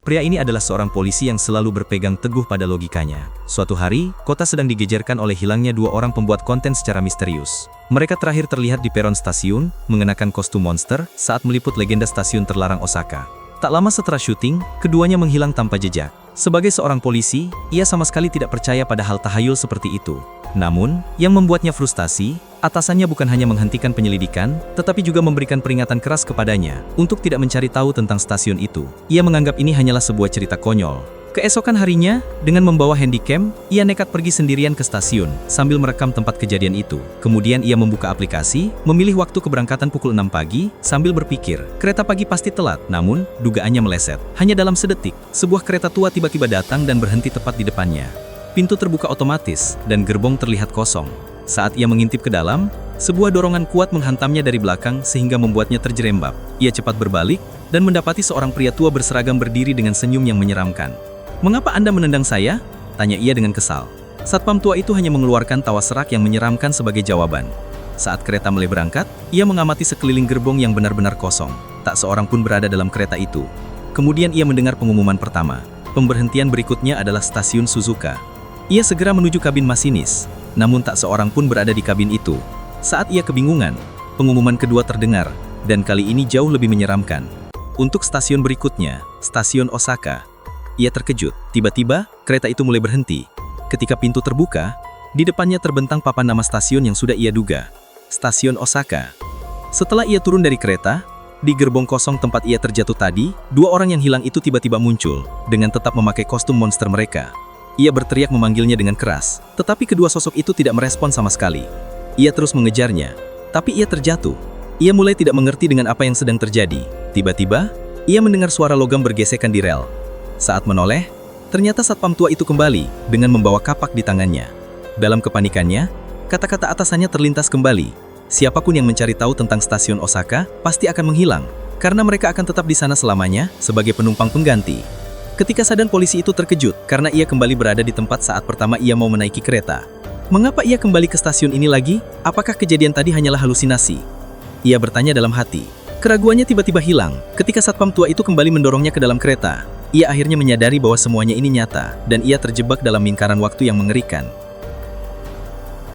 Pria ini adalah seorang polisi yang selalu berpegang teguh pada logikanya. Suatu hari, kota sedang digegerkan oleh hilangnya dua orang pembuat konten secara misterius. Mereka terakhir terlihat di peron stasiun, mengenakan kostum monster, saat meliput legenda stasiun terlarang Osaka. Tak lama setelah syuting, keduanya menghilang tanpa jejak. Sebagai seorang polisi, ia sama sekali tidak percaya pada hal tahayul seperti itu. Namun, yang membuatnya frustasi, atasannya bukan hanya menghentikan penyelidikan, tetapi juga memberikan peringatan keras kepadanya untuk tidak mencari tahu tentang stasiun itu. Ia menganggap ini hanyalah sebuah cerita konyol. Keesokan harinya, dengan membawa handycam, ia nekat pergi sendirian ke stasiun, sambil merekam tempat kejadian itu. Kemudian ia membuka aplikasi, memilih waktu keberangkatan pukul 6 pagi, sambil berpikir, kereta pagi pasti telat, namun, dugaannya meleset. Hanya dalam sedetik, sebuah kereta tua tiba-tiba datang dan berhenti tepat di depannya. Pintu terbuka otomatis, dan gerbong terlihat kosong. Saat ia mengintip ke dalam, sebuah dorongan kuat menghantamnya dari belakang sehingga membuatnya terjerembab. Ia cepat berbalik, dan mendapati seorang pria tua berseragam berdiri dengan senyum yang menyeramkan. "Mengapa Anda menendang saya?" tanya ia dengan kesal. Satpam tua itu hanya mengeluarkan tawa serak yang menyeramkan sebagai jawaban. Saat kereta mulai berangkat, ia mengamati sekeliling gerbong yang benar-benar kosong. Tak seorang pun berada dalam kereta itu. Kemudian ia mendengar pengumuman pertama. Pemberhentian berikutnya adalah stasiun Suzuka. Ia segera menuju kabin masinis, namun tak seorang pun berada di kabin itu. Saat ia kebingungan, pengumuman kedua terdengar, dan kali ini jauh lebih menyeramkan. Untuk stasiun berikutnya, stasiun Osaka. Ia terkejut, tiba-tiba, kereta itu mulai berhenti. Ketika pintu terbuka, di depannya terbentang papan nama stasiun yang sudah ia duga. Stasiun Osaka. Setelah ia turun dari kereta, di gerbong kosong tempat ia terjatuh tadi, dua orang yang hilang itu tiba-tiba muncul, dengan tetap memakai kostum monster mereka. Ia berteriak memanggilnya dengan keras, tetapi kedua sosok itu tidak merespon sama sekali. Ia terus mengejarnya, tapi ia terjatuh. Ia mulai tidak mengerti dengan apa yang sedang terjadi. Tiba-tiba, ia mendengar suara logam bergesekan di rel. Saat menoleh, ternyata satpam tua itu kembali, dengan membawa kapak di tangannya. Dalam kepanikannya, kata-kata atasannya terlintas kembali. Siapapun yang mencari tahu tentang stasiun Osaka, pasti akan menghilang, karena mereka akan tetap di sana selamanya, sebagai penumpang pengganti. Ketika sadar, polisi itu terkejut karena ia kembali berada di tempat saat pertama ia mau menaiki kereta. Mengapa ia kembali ke stasiun ini lagi? Apakah kejadian tadi hanyalah halusinasi? Ia bertanya dalam hati. Keraguannya tiba-tiba hilang ketika satpam tua itu kembali mendorongnya ke dalam kereta. Ia akhirnya menyadari bahwa semuanya ini nyata, dan ia terjebak dalam lingkaran waktu yang mengerikan.